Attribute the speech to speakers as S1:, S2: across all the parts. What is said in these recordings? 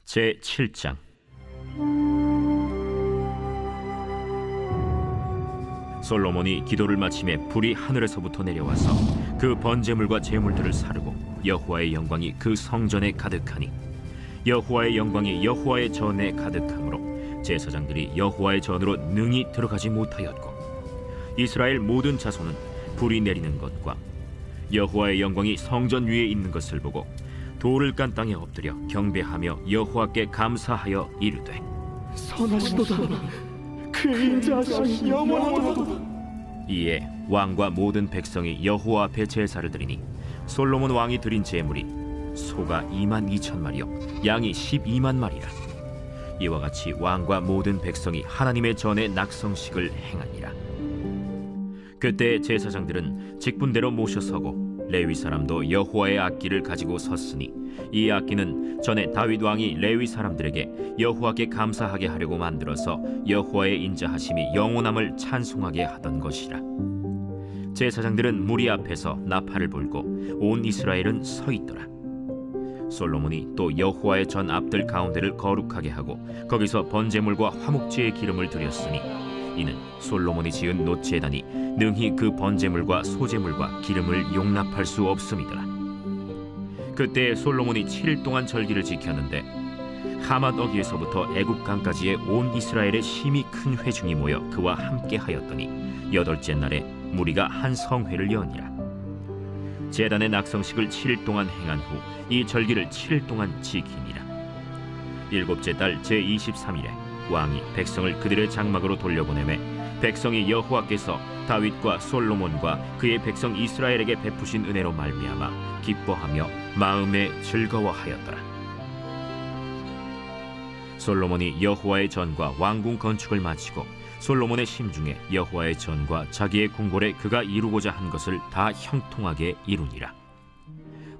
S1: 제7장. 솔로몬이 기도를 마침에 불이 하늘에서부터 내려와서 그 번제물과 제물들을 사르고 여호와의 영광이 그 성전에 가득하니 여호와의 영광이 여호와의 전에 가득하므로 제사장들이 여호와의 전으로 능히 들어가지 못하였고 이스라엘 모든 자손은 불이 내리는 것과 여호와의 영광이 성전 위에 있는 것을 보고 돌을 깐 땅에 엎드려 경배하며 여호와께 감사하여 이르되
S2: 선하시도다. 그의 인자하심이 영원하도다.
S1: 이에 왕과 모든 백성이 여호와 앞에 제사를 드리니 솔로몬 왕이 드린 제물이 소가 22,000마리요 양이 12만 마리라. 이와 같이 왕과 모든 백성이 하나님의 전에 낙성식을 행하니라. 그때 제사장들은 직분대로 모셔서고 레위 사람도 여호와의 악기를 가지고 섰으니 이 악기는 전에 다윗 왕이 레위 사람들에게 여호와께 감사하게 하려고 만들어서 여호와의 인자하심이 영원함을 찬송하게 하던 것이라. 제사장들은 무리 앞에서 나팔을 불고 온 이스라엘은 서 있더라. 솔로몬이 또 여호와의 전 앞들 가운데를 거룩하게 하고 거기서 번제물과 화목제의 기름을 드렸으니 이는 솔로몬이 지은 놋제단이 능히 그 번제물과 소제물과 기름을 용납할 수 없음이더라. 그때 솔로몬이 7일 동안 절기를 지켰는데 하맛 어귀에서부터 애굽 강까지의 온 이스라엘의 심히 큰 회중이 모여 그와 함께 하였더니 8째 날에 무리가 한 성회를 여니라. 제단의 낙성식을 7일 동안 행한 후 이 절기를 7일 동안 지키니라. 7째 달 제23일에 왕이 백성을 그들의 장막으로 돌려보내매 백성이 여호와께서 다윗과 솔로몬과 그의 백성 이스라엘에게 베푸신 은혜로 말미암아 기뻐하며 마음에 즐거워하였더라. 솔로몬이 여호와의 전과 왕궁 건축을 마치고 솔로몬의 심중에 여호와의 전과 자기의 궁궐에 그가 이루고자 한 것을 다 형통하게 이루니라.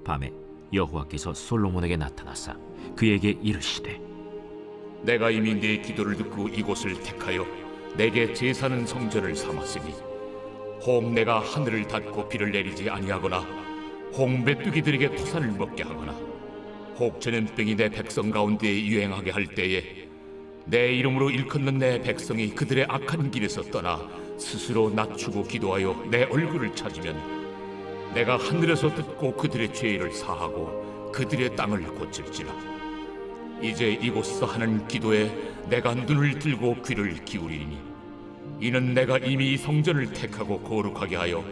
S1: 밤에 여호와께서 솔로몬에게 나타나사 그에게 이르시되
S3: 내가 이미 네 기도를 듣고 이곳을 택하여 내게 제사는 성전을 삼았으니 혹 내가 하늘을 닫고 비를 내리지 아니하거나 혹 메뚜기들에게 토산을 먹게 하거나 혹 전염병이 내 백성 가운데에 유행하게 할 때에 내 이름으로 일컫는 내 백성이 그들의 악한 길에서 떠나 스스로 낮추고 기도하여 내 얼굴을 찾으면 내가 하늘에서 듣고 그들의 죄를 사하고 그들의 땅을 고칠지라. 이제 이곳에서 하는 기도에 내가 눈을 들고 귀를 기울이니 이는 내가 이미 이 성전을 택하고 거룩하게 하여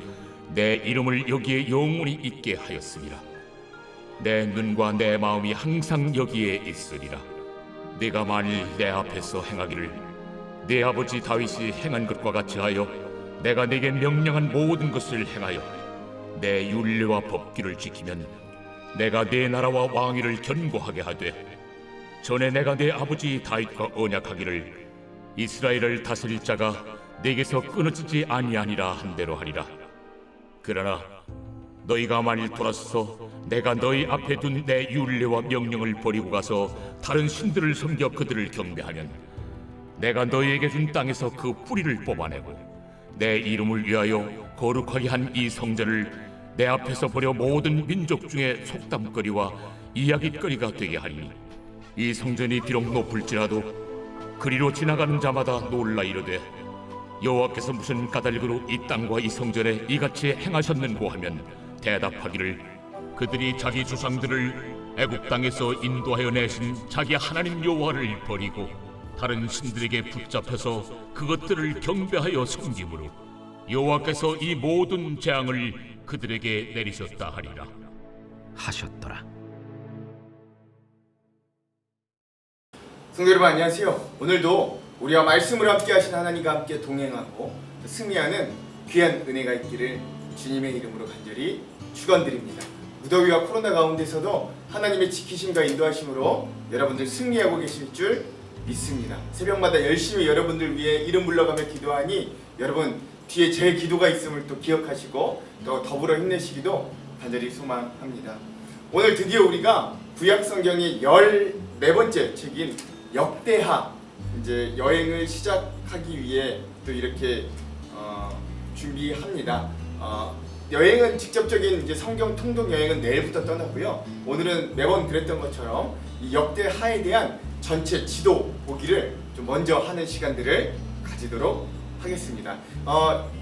S3: 내 이름을 여기에 영원히 있게 하였습니다. 내 눈과 내 마음이 항상 여기에 있으리라. 네가 만일 내 앞에서 행하기를 네 아버지 다윗이 행한 것과 같이 하여 내가 네게 명령한 모든 것을 행하여 내 율례와 법규를 지키면 내가 네 나라와 왕위를 견고하게 하되 전에 내가 네 아버지 다윗과 언약하기를 이스라엘을 다스릴 자가 네게서 끊어지지 아니하니라 한 대로 하리라. 그러나 너희가 만일 돌아서서 내가 너희 앞에 둔 내 율례와 명령을 버리고 가서 다른 신들을 섬겨 그들을 경배하면 내가 너희에게 준 땅에서 그 뿌리를 뽑아내고 내 이름을 위하여 거룩하게 한 이 성전을 내 앞에서 버려 모든 민족 중에 속담거리와 이야깃거리가 되게 하리니 이 성전이 비록 높을지라도 그리로 지나가는 자마다 놀라 이르되 여호와께서 무슨 까닭으로 이 땅과 이 성전에 이같이 행하셨는고 하면 대답하기를 그들이 자기 조상들을 애굽 땅에서 인도하여 내신 자기 하나님 여호와를 버리고 다른 신들에게 붙잡혀서 그것들을 경배하여 섬김으로 여호와께서 이 모든 재앙을 그들에게 내리셨다 하리라
S1: 하셨더라.
S4: 성도 여러분 안녕하세요. 오늘도 우리와 말씀을 함께 하신 하나님과 함께 동행하고 승리하는 귀한 은혜가 있기를 주님의 이름으로 간절히 축원드립니다. 무더위와 코로나 가운데서도 하나님의 지키심과 인도하심으로 여러분들 승리하고 계실 줄 믿습니다. 새벽마다 열심히 여러분들 위해 이름 불러가며 기도하니 여러분 뒤에 제 기도가 있음을 또 기억하시고 또 더불어 힘내시기도 간절히 소망합니다. 오늘 드디어 우리가 구약 성경의 14번째 책인 역대하 이제 여행을 시작하기 위해 또 이렇게 준비합니다. 여행은 직접적인 이제 성경 통독 여행은 내일부터 떠나고요. 오늘은 매번 그랬던 것처럼 이 역대하에 대한 전체 지도 보기를 좀 먼저 하는 시간들을 가지도록 하겠습니다.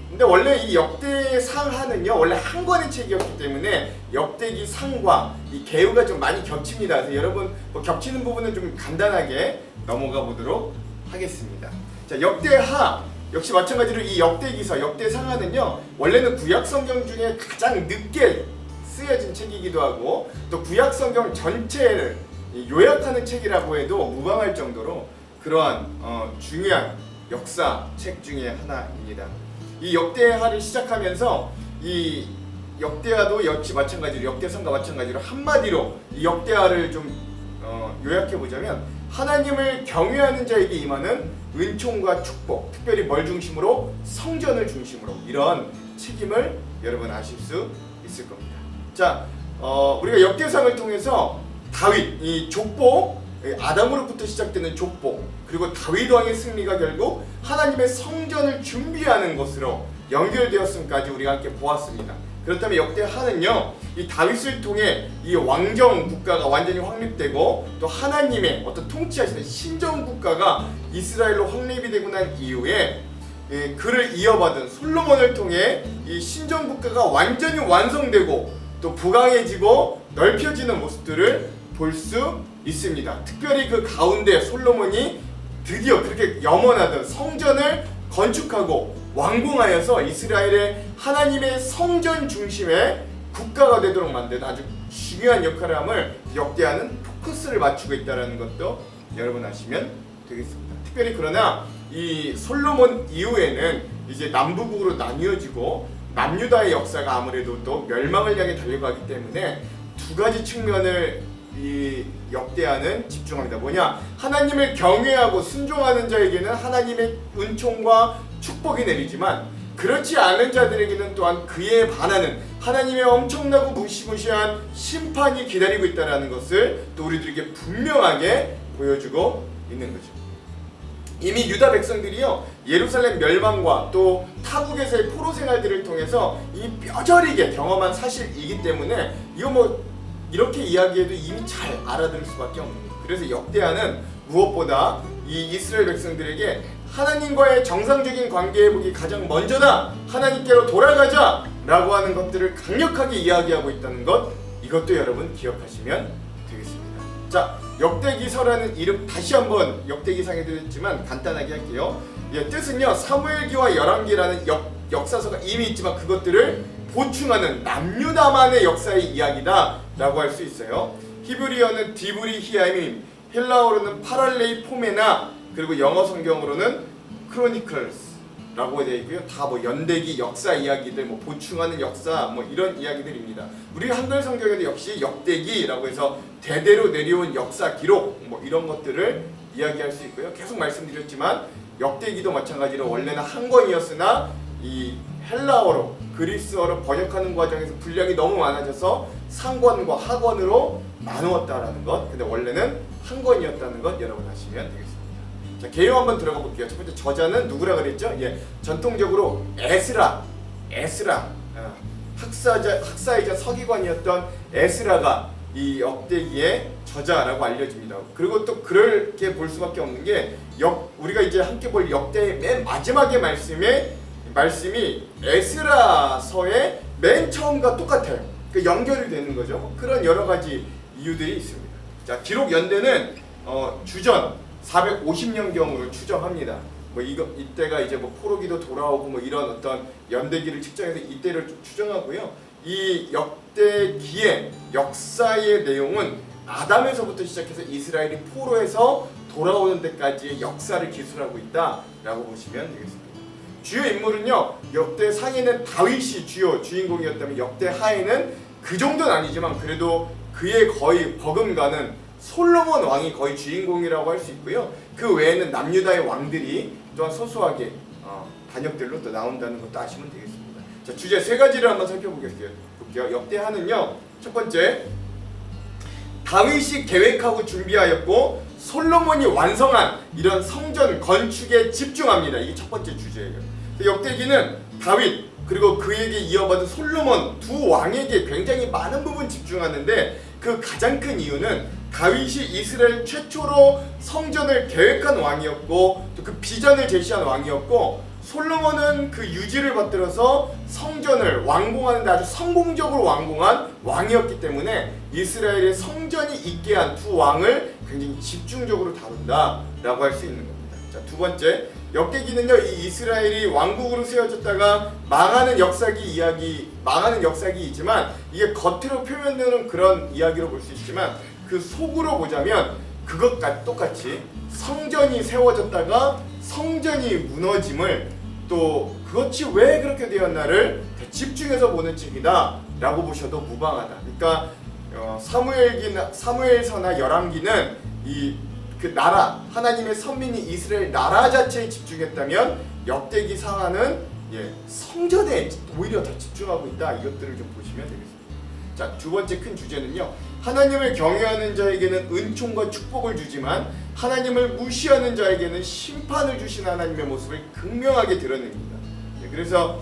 S4: 근데 원래 이 역대상하는요 원래 한 권의 책이었기 때문에 역대기 상과 이 개요가 좀 많이 겹칩니다. 그래서 여러분 뭐 겹치는 부분은 좀 간단하게 넘어가 보도록 하겠습니다. 자, 역대하 역시 마찬가지로 이 역대기서 역대상하는요 원래는 구약 성경 중에 가장 늦게 쓰여진 책이기도 하고 또 구약 성경 전체를 요약하는 책이라고 해도 무방할 정도로 그러한 중요한 역사 책 중에 하나입니다. 이 역대하를 시작하면서 이 역대하도 역시 마찬가지로 역대상과 마찬가지로 한마디로 이 역대하를 좀 요약해 보자면 하나님을 경외하는 자에게 임하는 은총과 축복, 특별히 뭘 중심으로? 성전을 중심으로 이런 책임을 여러분 아실 수 있을 겁니다. 자, 우리가 역대상을 통해서 다윗, 이 족보, 아담으로부터 시작되는 족보, 그리고 다윗 왕의 승리가 결국 하나님의 성전을 준비하는 것으로 연결되었음까지 우리가 함께 보았습니다. 그렇다면 역대하는요 이 다윗을 통해 이 왕정 국가가 완전히 확립되고 또 하나님의 어떤 통치하시는 신정 국가가 이스라엘로 확립이 되고 난 이후에 그를 이어받은 솔로몬을 통해 이 신정 국가가 완전히 완성되고 또 부강해지고 넓혀지는 모습들을 볼 수 있습니다. 특별히 그 가운데 솔로몬이 드디어 그렇게 염원하던 성전을 건축하고 완공하여서 이스라엘의 하나님의 성전 중심의 국가가 되도록 만드는 아주 중요한 역할을 함을 역대하는 포커스를 맞추고 있다는 것도 여러분 아시면 되겠습니다. 특별히 그러나 이 솔로몬 이후에는 이제 남북으로 나뉘어지고 남유다의 역사가 아무래도 또 멸망을 향해 달려가기 때문에 두 가지 측면을 이 역대하는 집중합니다. 뭐냐? 하나님을 경외하고 순종하는 자에게는 하나님의 은총과 축복이 내리지만 그렇지 않은 자들에게는 또한 그에 반하는 하나님의 엄청나고 무시무시한 심판이 기다리고 있다는 것을 또 우리들에게 분명하게 보여주고 있는 거죠. 이미 유다 백성들이요 예루살렘 멸망과 또 타국에서의 포로 생활들을 통해서 이 뼈저리게 경험한 사실이기 때문에 이거 뭐 이렇게 이야기해도 이미 잘 알아들을 수밖에 없는 거예요. 그래서 역대하는 무엇보다 이 이스라엘 백성들에게 하나님과의 정상적인 관계 회복이 가장 먼저다. 하나님께로 돌아가자 라고 하는 것들을 강력하게 이야기하고 있다는 것, 이것도 여러분 기억하시면 되겠습니다. 자, 역대기서라는 이름 다시 한번 역대기상에도 했지만 간단하게 할게요. 뜻은요 사무엘기와 열왕기라는 역사서가 이미 있지만 그것들을 보충하는 남유다만의 역사의 이야기다 라고 할 수 있어요. 히브리어는 디브리 히아임, 헬라어로는 파랄레이 포메나, 그리고 영어 성경으로는 크로니클스라고 되어 있고요. 다 뭐 연대기 역사 이야기들, 뭐 보충하는 역사, 뭐 이런 이야기들입니다. 우리 한글 성경에도 역시 역대기라고 해서 대대로 내려온 역사 기록, 뭐 이런 것들을 이야기할 수 있고요. 계속 말씀드렸지만 역대기도 마찬가지로 원래는 한 권이었으나 이 헬라어로 그리스어로 번역하는 과정에서 분량이 너무 많아져서 상권과 하권으로 나누었다라는 것. 근데 원래는 한 권이었다는 것 여러분 아시면 되겠습니다. 자, 개요 한번 들어가 볼게요. 첫 번째 저자는 누구라 그랬죠? 전통적으로 에스라 학사이자 서기관이었던 에스라가 이 역대기의 저자라고 알려집니다. 그리고 또 그렇게 볼 수밖에 없는 게 우리가 이제 함께 볼 역대의 맨 마지막의 말씀이 에스라서의 맨 처음과 똑같아요. 그 연결이 되는 거죠. 그런 여러 가지 이유들이 있습니다. 자, 기록 연대는 주전 450년경으로 추정합니다. 뭐 이때가 이제 뭐 포로기도 돌아오고 뭐 이런 어떤 연대기를 측정해서 이때를 추정하고요. 이 역대기의 역사의 내용은 아담에서부터 시작해서 이스라엘이 포로에서 돌아오는 데까지의 역사를 기술하고 있다라고 보시면 되겠습니다. 주요 인물은요 역대 상에는 다윗이 주요 주인공이었다면 역대 하에는 그 정도는 아니지만 그래도 그의 거의 버금가는 솔로몬 왕이 거의 주인공이라고 할 수 있고요. 그 외에는 남유다의 왕들이 또한 소소하게 단역들로 또 나온다는 것도 아시면 되겠습니다. 자, 주제 세 가지를 한번 살펴볼게요. 역대하는요 첫 번째 다윗이 계획하고 준비하였고 솔로몬이 완성한 이런 성전 건축에 집중합니다. 이게 첫 번째 주제예요. 역대기는 다윗, 그리고 그에게 이어받은 솔로몬 두 왕에게 굉장히 많은 부분 집중하는데 그 가장 큰 이유는 다윗이 이스라엘 최초로 성전을 계획한 왕이었고 또 그 비전을 제시한 왕이었고 솔로몬은 그 유지를 받들어서 성전을 완공하는 데 아주 성공적으로 완공한 왕이었기 때문에 이스라엘의 성전이 있게 한 두 왕을 굉장히 집중적으로 다룬다라고 할 수 있는 겁니다. 자, 두 번째, 역대기는요, 이 이스라엘이 왕국으로 세워졌다가 망하는 역사기이지만 이게 겉으로 표현되는 그런 이야기로 볼 수 있지만 그 속으로 보자면 그것과 똑같이 성전이 세워졌다가 성전이 무너짐을 또 그것이 왜 그렇게 되었나를 집중해서 보는 책이다 라고 보셔도 무방하다. 그러니까 사무엘서나 열왕기는 그 나라, 하나님의 선민이 이스라엘 나라 자체에 집중했다면 역대기 상하는 성전에 오히려 더 집중하고 있다. 이것들을 좀 보시면 되겠습니다. 자, 두 번째 큰 주제는요, 하나님을 경외하는 자에게는 은총과 축복을 주지만 하나님을 무시하는 자에게는 심판을 주신 하나님의 모습을 극명하게 드러냅니다. 그래서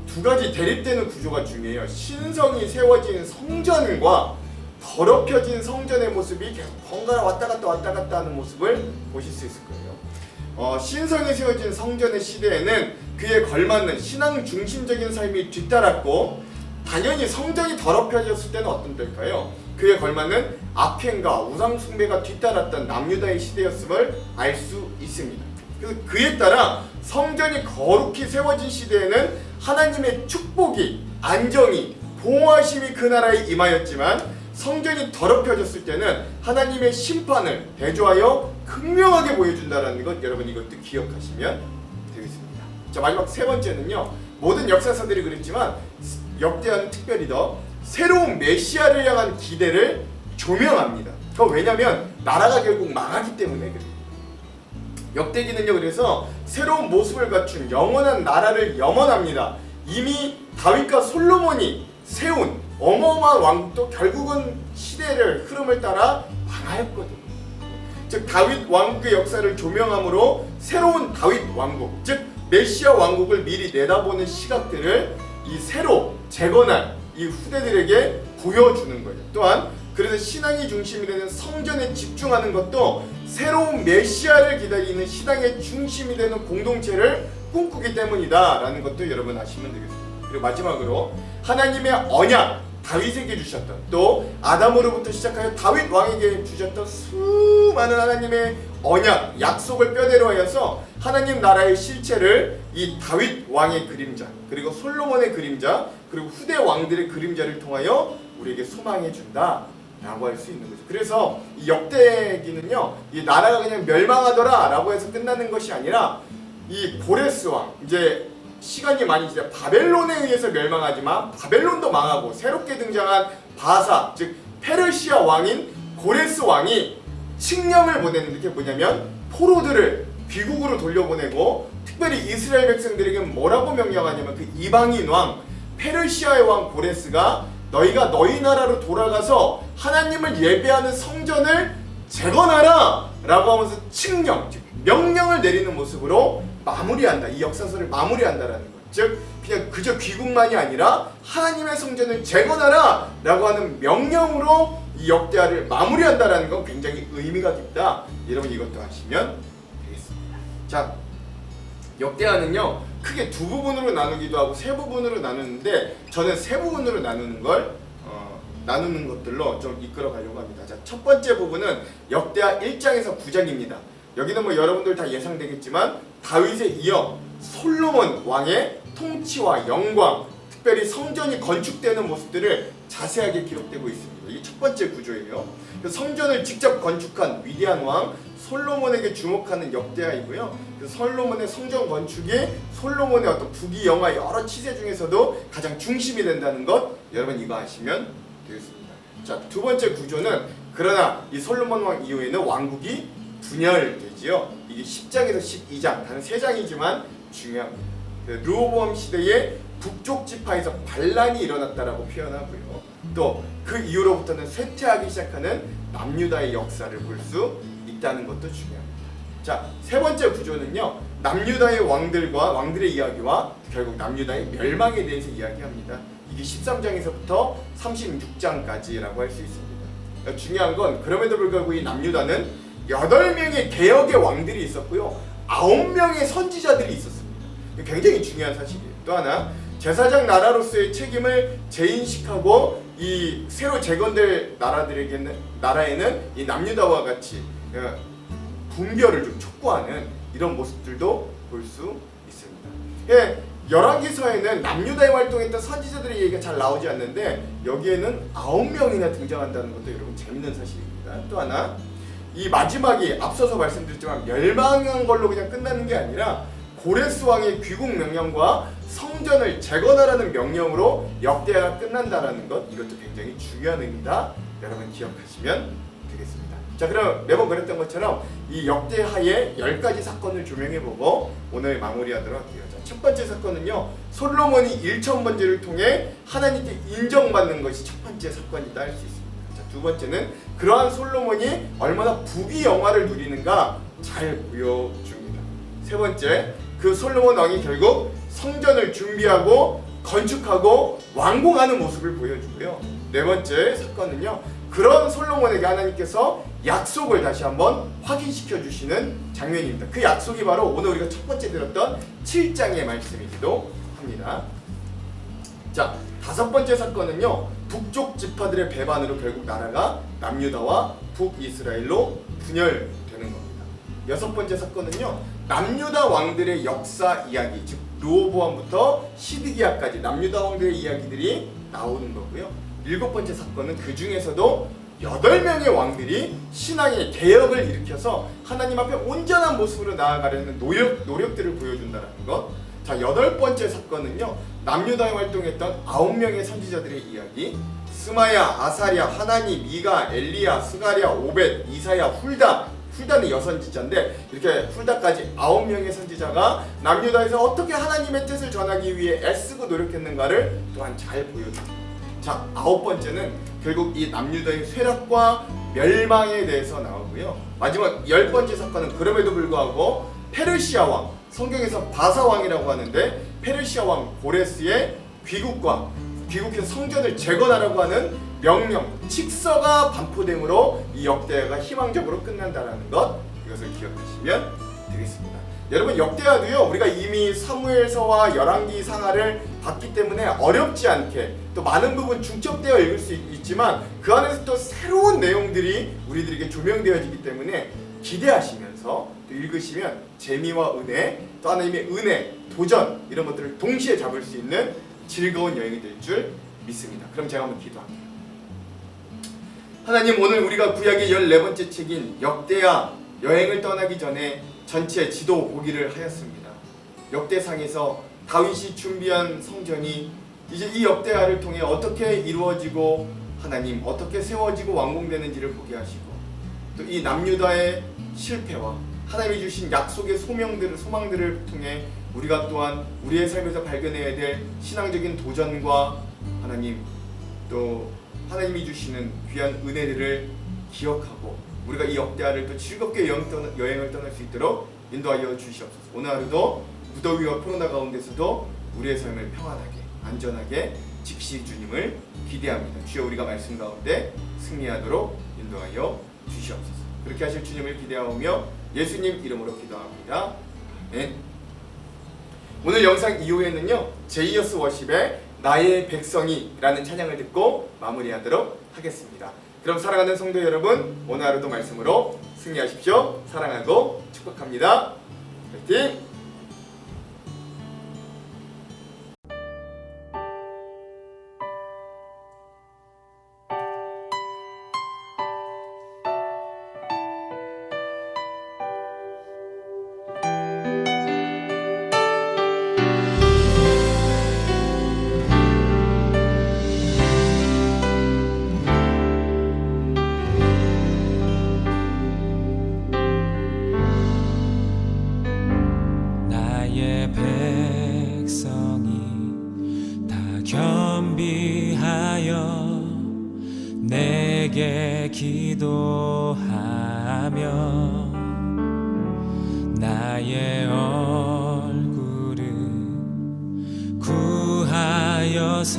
S4: 두 가지 대립되는 구조가 중요해요. 신성이 세워진 성전과 더럽혀진 성전의 모습이 계속 번갈아 왔다 갔다 하는 모습을 보실 수 있을 거예요. 신성이 세워진 성전의 시대에는 그에 걸맞는 신앙 중심적인 삶이 뒤따랐고, 당연히 성전이 더럽혀졌을 때는 어떤 때일까요? 그에 걸맞는 악행과 우상 숭배가 뒤따랐던 남유다의 시대였음을 알 수 있습니다. 그래서 그에 따라 성전이 거룩히 세워진 시대에는 하나님의 축복이, 안정이, 보호하심이 그 나라에 임하였지만 성전이 더럽혀졌을 때는 하나님의 심판을 대조하여 극명하게 보여준다는 것, 여러분 이것도 기억하시면 되겠습니다. 자, 마지막 세 번째는요, 모든 역사서들이 그랬지만 역대하는 특별히 더 새로운 메시아를 향한 기대를 조명합니다. 왜냐하면 나라가 결국 망하기 때문에 그래요. 역대기는요, 그래서 새로운 모습을 갖춘 영원한 나라를 염원합니다. 이미 다윗과 솔로몬이 세운 어마어마한 왕국도 결국은 시대를 흐름을 따라 망하였거든요. 즉 다윗 왕국의 역사를 조명함으로 새로운 다윗 왕국, 즉 메시아 왕국을 미리 내다보는 시각들을 이 새로 재건할 이 후대들에게 보여주는 거예요. 또한 그래서 신앙이 중심이 되는 성전에 집중하는 것도 새로운 메시아를 기다리는 신앙의 중심이 되는 공동체를 꿈꾸기 때문이다 라는 것도 여러분 아시면 되겠습니다. 그리고 마지막으로 하나님의 언약, 다윗에게 주셨던, 또 아담으로부터 시작하여 다윗 왕에게 주셨던 수많은 하나님의 언약, 약속을 뼈대로 하여서 하나님 나라의 실체를 이 다윗 왕의 그림자, 그리고 솔로몬의 그림자, 그리고 후대 왕들의 그림자를 통하여 우리에게 소망해 준다 라고 할 수 있는 거죠. 그래서 이 역대기는요, 이 나라가 그냥 멸망하더라 라고 해서 끝나는 것이 아니라 이 고레스 왕, 이제 시간이 많이 지나 바벨론에 의해서 멸망하지만 바벨론도 망하고 새롭게 등장한 바사, 즉 페르시아 왕인 고레스 왕이 칙령을 보내는 게 뭐냐면 포로들을 귀국으로 돌려보내고, 특별히 이스라엘 백성들에게 뭐라고 명령하냐면 그 이방인 왕 페르시아의 왕 고레스가 너희가 너희 나라로 돌아가서 하나님을 예배하는 성전을 재건하라 라고 하면서 칙령, 즉 명령을 내리는 모습으로 마무리한다. 이 역사서를 마무리한다라는 것. 즉 그냥 그저 귀국만이 아니라 하나님의 성전을 재건하라 라고 하는 명령으로 이 역대하를 마무리한다라는 건 굉장히 의미가 깊다. 여러분 이것도 하시면 되겠습니다. 자, 역대하는요 크게 두 부분으로 나누기도 하고 세 부분으로 나누는데, 저는 세 부분으로 나누는 것들로 좀 이끌어 가려고 합니다. 자, 첫 번째 부분은 역대하 1장에서 9장입니다. 여기는 뭐 여러분들 다 예상되겠지만 다윗에 이어 솔로몬 왕의 통치와 영광, 특별히 성전이 건축되는 모습들을 자세하게 기록되고 있습니다. 이게 첫 번째 구조예요. 성전을 직접 건축한 위대한 왕 솔로몬에게 주목하는 역대하이고요. 솔로몬의 성전 건축이 솔로몬의 어떤 부귀 영화 여러 치세 중에서도 가장 중심이 된다는 것, 여러분 이거 아시면 되겠습니다. 자, 두 번째 구조는, 그러나 이 솔로몬 왕 이후에는 왕국이 분열되지요. 이게 10장에서 12장, 다른 3장이지만 중요합니다. 르호보암 시대에 북쪽 지파에서 반란이 일어났다라고 표현하고요. 또 그 이후로부터는 쇠퇴하기 시작하는 남유다의 역사를 볼 수 있다는 것도 중요합니다. 자, 세 번째 구조는요. 남유다의 왕들의 이야기와 결국 남유다의 멸망에 대해서 이야기합니다. 이게 13장에서부터 36장까지라고 할 수 있습니다. 중요한 건 그럼에도 불구하고 이 남유다는 8명의 개혁의 왕들이 있었고요. 9명의 선지자들이 있었습니다. 굉장히 중요한 사실이에요. 또 하나, 제사장 나라로서의 책임을 재인식하고 이 새로 재건될 나라에는 이 남유다와 같이 분별을 좀 촉구하는 이런 모습들도 볼 수 있습니다. 예, 열왕기서에는 남유다에 활동했던 선지자들의 얘기가 잘 나오지 않는데 여기에는 9명이나 등장한다는 것도 여러분 재밌는 사실입니다. 또 하나, 이 마지막이 앞서서 말씀드렸지만 멸망한 걸로 그냥 끝나는 게 아니라 고레스 왕의 귀국 명령과 성전을 재건하라는 명령으로 역대하가 끝난다라는 것, 이것도 굉장히 중요한 의미다. 여러분 기억하시면 되겠습니다. 자, 그럼 매번 그랬던 것처럼 이 역대하의 10가지 사건을 조명해보고 오늘 마무리하도록 할게요. 자, 첫 번째 사건은요, 솔로몬이 1,000번제를 통해 하나님께 인정받는 것이 첫 번째 사건이다 할 수 있습니다. 자, 두 번째는 그러한 솔로몬이 얼마나 부귀영화를 누리는가 잘 보여줍니다. 세 번째, 그 솔로몬 왕이 결국 성전을 준비하고 건축하고 완공하는 모습을 보여주고요. 네 번째 사건은요, 그런 솔로몬에게 하나님께서 약속을 다시 한번 확인시켜 주시는 장면입니다. 그 약속이 바로 오늘 우리가 첫 번째 들었던 7장의 말씀이기도 합니다. 자, 다섯 번째 사건은요, 북쪽 지파들의 배반으로 결국 나라가 남유다와 북이스라엘로 분열되는 겁니다. 여섯 번째 사건은요, 남유다 왕들의 역사 이야기, 즉 르호보암부터 시드기야까지 남유다 왕들의 이야기들이 나오는 거고요. 일곱 번째 사건은 그 중에서도 8명의 왕들이 신앙의 개혁을 일으켜서 하나님 앞에 온전한 모습으로 나아가려는 노력들을 보여준다는 것. 자, 여덟 번째 사건은요, 남유다에 활동했던 9명의 선지자들의 이야기, 스마야, 아사랴, 하나니, 미가, 엘리야, 스가랴, 오벳, 이사야, 훌다는 여선지자인데 이렇게 훌다까지 9명의 선지자가 남유다에서 어떻게 하나님의 뜻을 전하기 위해 애쓰고 노력했는가를 또한 잘 보여줍니다. 자, 아홉 번째는 결국 이 남유다의 쇠락과 멸망에 대해서 나오고요. 마지막 10번째 사건은 그럼에도 불구하고 페르시아 왕, 성경에서 바사 왕이라고 하는데 페르시아 왕 고레스의 귀국해서 성전을 재건하라고 하는 명령, 칙서가 반포됨으로 이 역대하가 희망적으로 끝난다는 것, 이것을 기억하시면 되겠습니다. 여러분, 역대하도요, 우리가 이미 사무엘서와 열왕기 상하를 봤기 때문에 어렵지 않게 또 많은 부분 중첩되어 읽을 수 있지만 그 안에서 또 새로운 내용들이 우리들에게 조명되어지기 때문에 기대하시면서 또 읽으시면 재미와 은혜, 또 하나님의 은혜, 도전, 이런 것들을 동시에 잡을 수 있는 즐거운 여행이 될 줄 믿습니다. 그럼 제가 한번 기도합니다. 하나님, 오늘 우리가 구약의 14번째 책인 역대하 여행을 떠나기 전에 전체 지도 보기를 하였습니다. 역대상에서 다윗이 준비한 성전이 이제 이 역대하를 통해 어떻게 이루어지고 하나님 어떻게 세워지고 완공되는지를 보게 하시고, 또 이 남유다의 실패와 하나님이 주신 약속의 소망들을 통해 우리가 또한 우리의 삶에서 발견해야 될 신앙적인 도전과 하나님, 또 하나님이 주시는 귀한 은혜들을 기억하고 우리가 이 역대하를 또 즐겁게 여행을 떠날 수 있도록 인도하여 주시옵소서. 오늘 하루도 무더위와 코로나 가운데서도 우리의 삶을 평안하게 안전하게 지키실 주님을 기대합니다. 주여, 우리가 말씀 가운데 승리하도록 인도하여 주시옵소서. 그렇게 하실 주님을 기대하며 예수님 이름으로 기도합니다. 아멘. 오늘 영상 이후에는요, 제이어스 워십의 나의 백성이라는 찬양을 듣고 마무리하도록 하겠습니다. 그럼 사랑하는 성도 여러분, 오늘 하루도 말씀으로 승리하십시오. 사랑하고 축복합니다. 화이팅!
S5: 내게 기도하며 나의 얼굴을 구하여서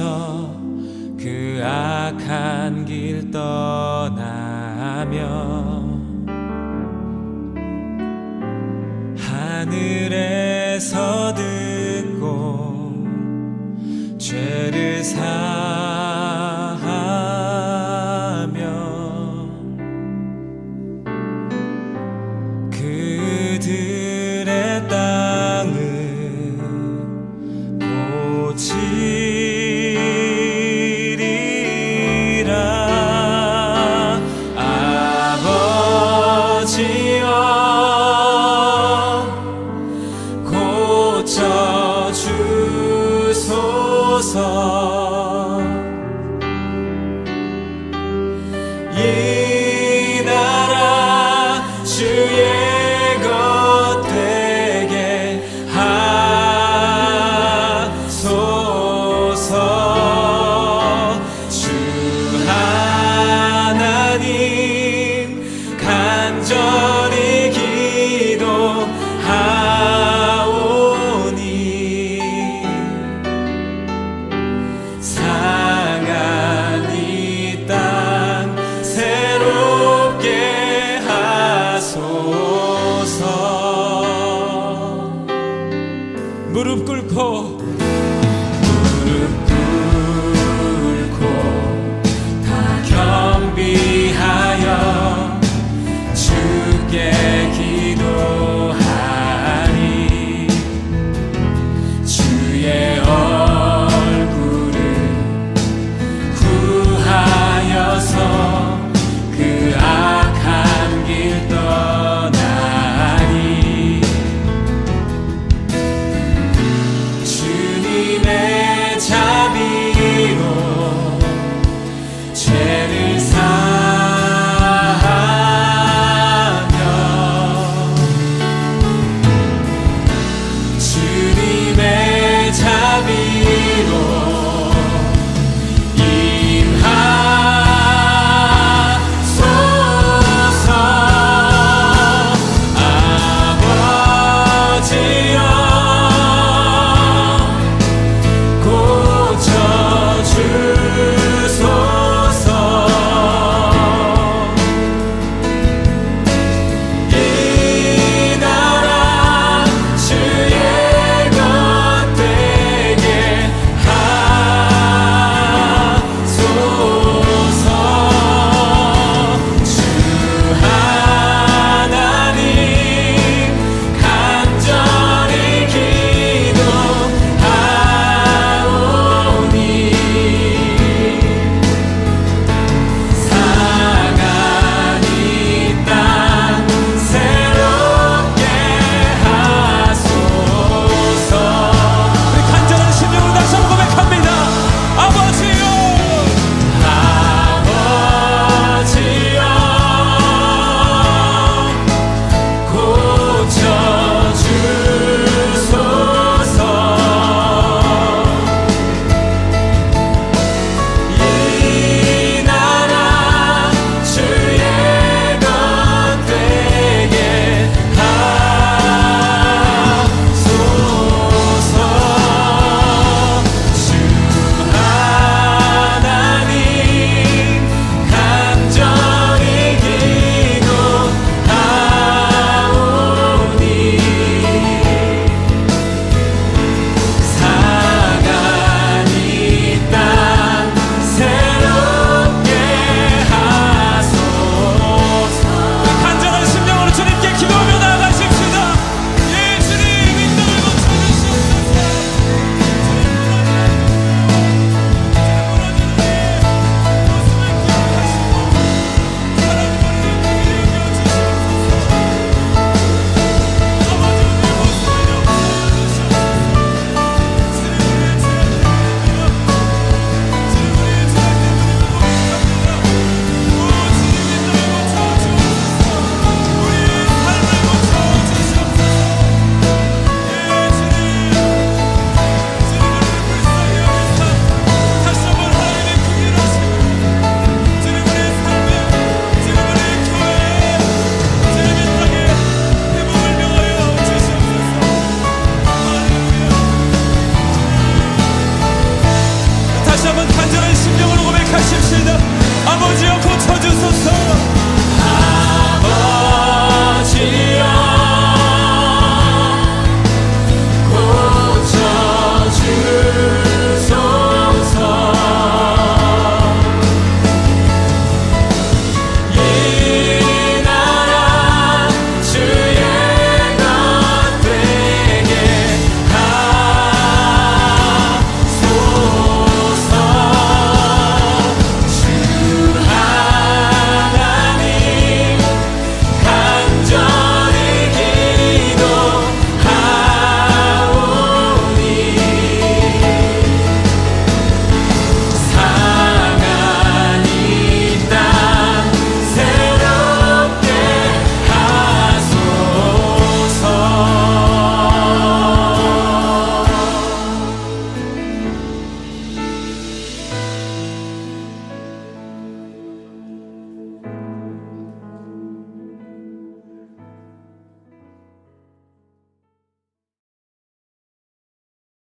S5: 그 악한 길 떠나며 하늘에서